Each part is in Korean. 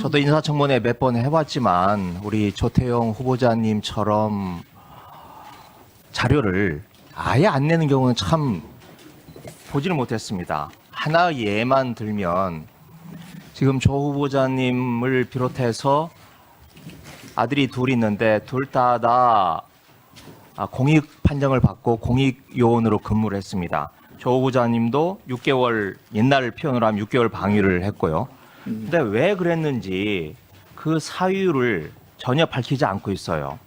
저도 인사청문회 몇 번 해봤지만 우리 조태용 후보자님처럼 자료를 아예 안 내는 경우는 참 보지를 못했습니다. 하나 예만 들면 지금 조 후보자님을 비롯해서 아들이 둘 있는데 둘 다 공익 판정을 받고 공익 요원으로 근무를 했습니다. 조 후보자님도 6개월 옛날 표현으로 하면 6개월 방위를 했고요. 근데 왜 그랬는지 그 사유를 전혀 밝히지 않고 있어요.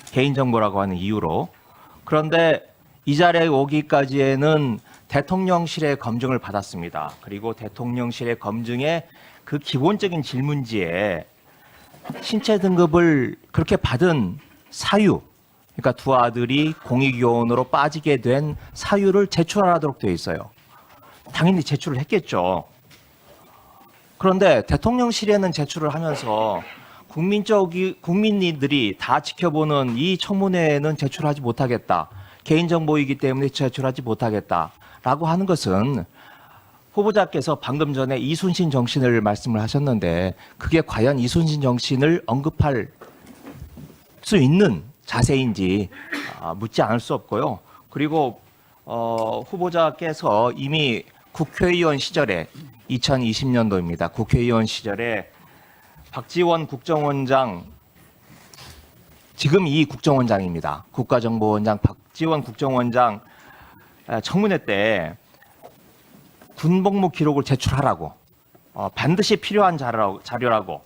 개인정보라고 하는 이유로. 그런데 이 자리에 오기까지에는 대통령실의 검증을 받았습니다. 그리고 대통령실의 검증에 그 기본적인 질문지에 신체 등급을 그렇게 받은 사유, 그러니까 두 아들이 공익요원으로 빠지게 된 사유를 제출하도록 되어 있어요. 당연히 제출을 했겠죠. 그런데 대통령실에는 제출을 하면서 국민들이 다 지켜보는 이 청문회에는 제출하지 못하겠다. 개인정보이기 때문에 제출하지 못하겠다라고 하는 것은 후보자께서 방금 전에 이순신 정신을 말씀을 하셨는데 그게 과연 이순신 정신을 언급할 수 있는 자세인지 묻지 않을 수 없고요. 그리고 후보자께서 이미 국회의원 시절에 2020년도입니다. 국회의원 시절에 박지원 국정원장, 지금 이 국정원장입니다. 국가정보원장 박지원 국정원장 청문회 때 군복무 기록을 제출하라고 반드시 필요한 자료라고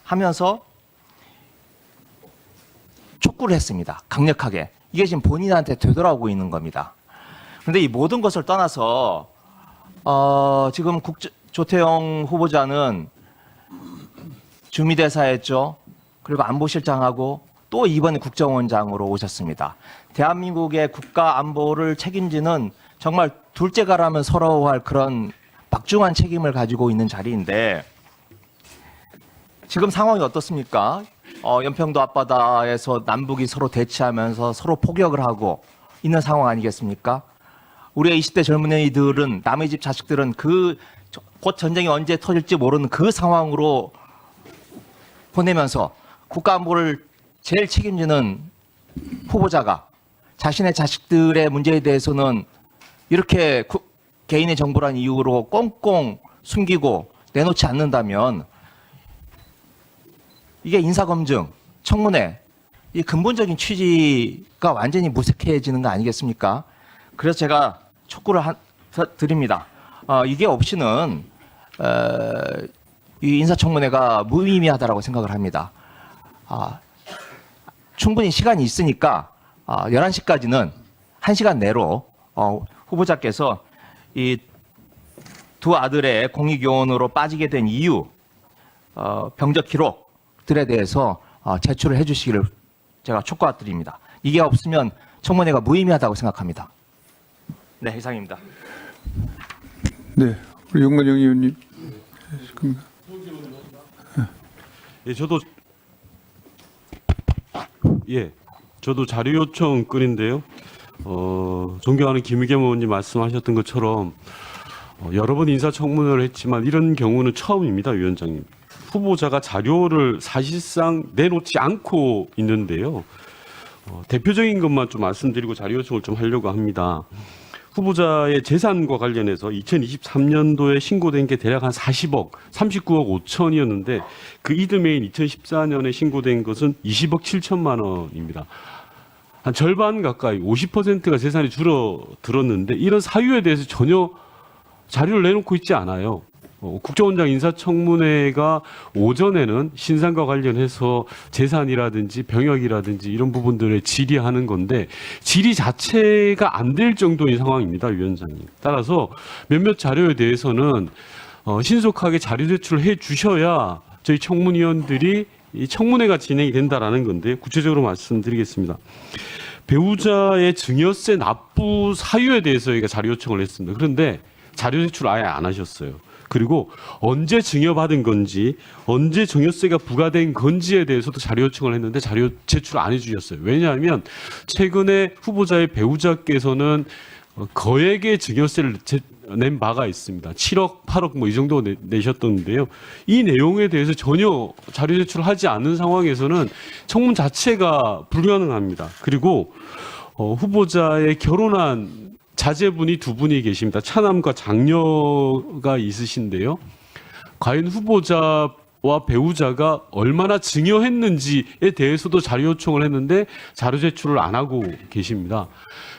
하면서 촉구를 했습니다. 강력하게. 이게 지금 본인한테 되돌아오고 있는 겁니다. 그런데 이 모든 것을 떠나서 지금 조태용 후보자는 주미대사였죠. 그리고 안보실장하고 또 이번에 국정원장으로 오셨습니다. 대한민국의 국가 안보를 책임지는 정말 둘째가라면 서러워할 그런 막중한 책임을 가지고 있는 자리인데 지금 상황이 어떻습니까? 연평도 앞바다에서 남북이 서로 대치하면서 서로 포격을 하고 있는 상황 아니겠습니까? 우리의 20대 젊은이들은 남의 집 자식들은 곧 전쟁이 언제 터질지 모르는 그 상황으로 보내면서 국가안보를 제일 책임지는 후보자가 자신의 자식들의 문제에 대해서는 이렇게 개인의 정보란 이유로 꽁꽁 숨기고 내놓지 않는다면 이게 인사검증, 청문회, 이 근본적인 취지가 완전히 무색해지는 거 아니겠습니까? 그래서 제가 촉구를 드립니다. 이게 없이는 이 인사청문회가 무의미하다고 생각을 합니다. 충분히 시간이 있으니까 11시까지는 1시간 내로 후보자께서 이 두 아들의 공익요원으로 빠지게 된 이유, 병적 기록들에 대해서 제출을 해주시기를 제가 촉구드립니다. 이게 없으면 청문회가 무의미하다고 생각합니다. 네, 이상입니다. 네, 우리 윤건영 의원님. 예, 저도 자료 요청 건인데요. 존경하는 김의겸 의원님 말씀하셨던 것처럼 여러 번 인사청문회를 했지만 이런 경우는 처음입니다, 위원장님. 후보자가 자료를 사실상 내놓지 않고 있는데요. 대표적인 것만 좀 말씀드리고 자료 요청을 좀 하려고 합니다. 후보자의 재산과 관련해서 2023년도에 신고된 게 대략 한 40억, 39억 5천이었는데 그 이듬해인 2014년에 신고된 것은 20억 7천만 원입니다. 한 절반 가까이 50%가 재산이 줄어들었는데 이런 사유에 대해서 전혀 자료를 내놓고 있지 않아요. 국정원장 인사청문회가 오전에는 신상과 관련해서 재산이라든지 병역이라든지 이런 부분들을 질의하는 건데 질의 자체가 안 될 정도인 상황입니다, 위원장님. 따라서 몇몇 자료에 대해서는 신속하게 자료 제출을 해 주셔야 저희 청문위원들이 이 청문회가 진행이 된다라는 건데 구체적으로 말씀드리겠습니다. 배우자의 증여세 납부 사유에 대해서 저희가 자료 요청을 했습니다. 그런데 자료 제출 아예 안 하셨어요. 그리고 언제 증여받은 건지 언제 증여세가 부과된 건지에 대해서도 자료 요청을 했는데 자료 제출 안 해주셨어요. 왜냐하면 최근에 후보자의 배우자께서는 거액의 증여세를 낸 바가 있습니다. 7억, 8억 뭐 이 정도 내셨던데요. 이 내용에 대해서 전혀 자료 제출하지 않는 상황에서는 청문 자체가 불가능합니다. 그리고 후보자의 결혼한 자제분이 두 분이 계십니다. 차남과 장녀가 있으신데요. 과연 후보자와 배우자가 얼마나 증여했는지에 대해서도 자료 요청을 했는데 자료 제출을 안 하고 계십니다.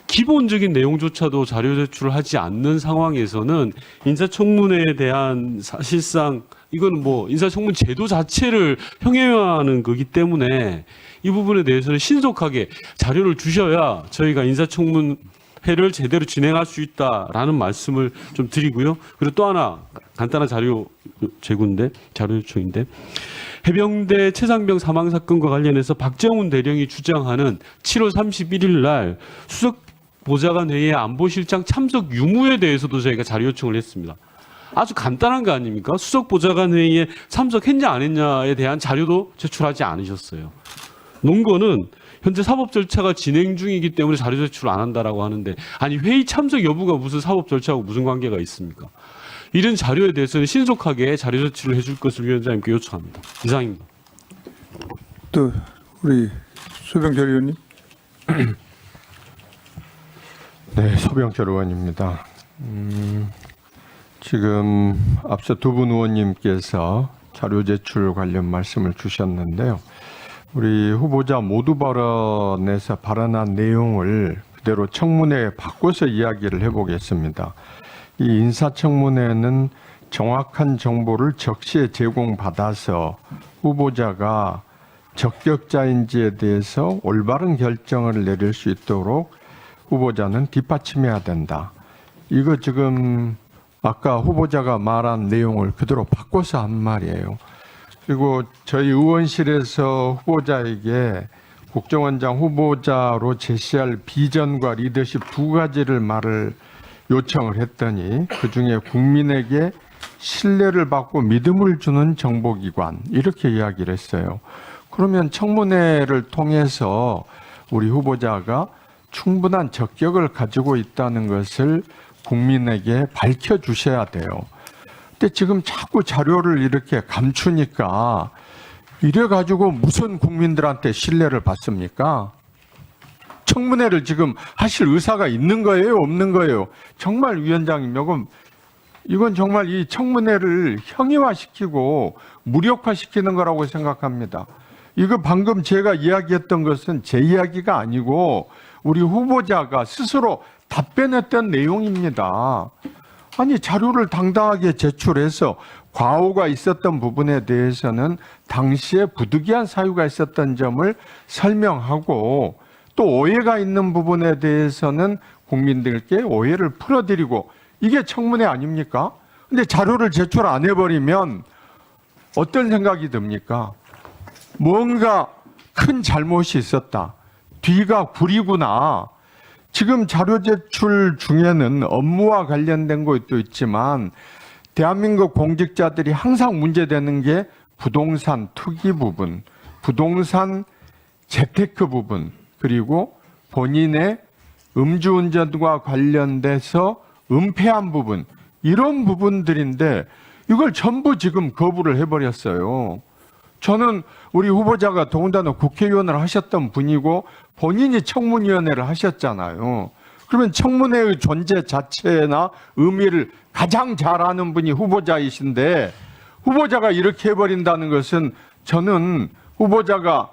기본적인 내용조차도 자료 제출을 하지 않는 상황에서는 인사청문회에 대한 사실상 이건 뭐 인사청문 제도 자체를 형해화하는 거기 때문에 이 부분에 대해서는 신속하게 자료를 주셔야 저희가 인사청문회를 제대로 진행할 수 있다라는 말씀을 좀 드리고요. 그리고 또 하나 간단한 자료 요청인데 해병대 최상병 사망 사건과 관련해서 박정훈 대령이 주장하는 7월 31일 날 수석 보좌관 회의에 안보실장 참석 유무에 대해서도 저희가 자료 요청을 했습니다. 아주 간단한 거 아닙니까? 수석 보좌관 회의에 참석했냐 안 했냐에 대한 자료도 제출하지 않으셨어요. 논거는 현재 사법 절차가 진행 중이기 때문에 자료 제출 안 한다라고 하는데 아니 회의 참석 여부가 무슨 사법 절차하고 무슨 관계가 있습니까? 이런 자료에 대해서는 신속하게 자료 제출을 해줄 것을 위원장님께 요청합니다. 이상입니다. 또 우리 소병철 의원님. 네, 소병철 의원입니다. 지금 앞서 두 분 의원님께서 자료 제출 관련 말씀을 주셨는데요. 우리 후보자 모두 발언에서 발언한 내용을 그대로 청문회에 바꿔서 이야기를 해보겠습니다. 이 인사청문회는 정확한 정보를 적시에 제공받아서 후보자가 적격자인지에 대해서 올바른 결정을 내릴 수 있도록 후보자는 뒷받침해야 된다. 이거 지금 아까 후보자가 말한 내용을 그대로 바꿔서 한 말이에요. 그리고 저희 의원실에서 후보자에게 국정원장 후보자로 제시할 비전과 리더십 두 가지를 말을 요청을 했더니 그중에 국민에게 신뢰를 받고 믿음을 주는 정보기관 이렇게 이야기를 했어요. 그러면 청문회를 통해서 우리 후보자가 충분한 적격을 가지고 있다는 것을 국민에게 밝혀주셔야 돼요. 근데 지금 자꾸 자료를 이렇게 감추니까 이래가지고 무슨 국민들한테 신뢰를 받습니까? 청문회를 지금 하실 의사가 있는 거예요? 없는 거예요? 정말 위원장님, 이건 정말 이 청문회를 형이화시키고 무력화시키는 거라고 생각합니다. 이거 방금 제가 이야기했던 것은 제 이야기가 아니고 우리 후보자가 스스로 답변했던 내용입니다. 아니 자료를 당당하게 제출해서 과오가 있었던 부분에 대해서는 당시에 부득이한 사유가 있었던 점을 설명하고 또 오해가 있는 부분에 대해서는 국민들께 오해를 풀어드리고 이게 청문회 아닙니까? 근데 자료를 제출 안 해버리면 어떤 생각이 듭니까? 뭔가 큰 잘못이 있었다. 뒤가 구리구나. 지금 자료 제출 중에는 업무와 관련된 것도 있지만 대한민국 공직자들이 항상 문제되는 게 부동산 투기 부분, 부동산 재테크 부분, 그리고 본인의 음주운전과 관련돼서 은폐한 부분, 이런 부분들인데 이걸 전부 지금 거부를 해버렸어요. 저는 우리 후보자가 더군다나 국회의원을 하셨던 분이고 본인이 청문위원회를 하셨잖아요. 그러면 청문회의 존재 자체나 의미를 가장 잘 아는 분이 후보자이신데 후보자가 이렇게 해버린다는 것은 저는 후보자가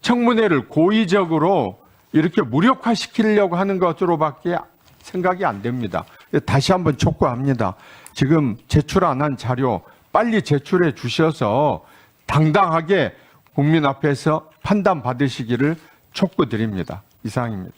청문회를 고의적으로 이렇게 무력화시키려고 하는 것으로밖에 생각이 안 됩니다. 다시 한번 촉구합니다. 지금 제출 안 한 자료 빨리 제출해 주셔서 당당하게 국민 앞에서 판단받으시기를 촉구드립니다. 이상입니다.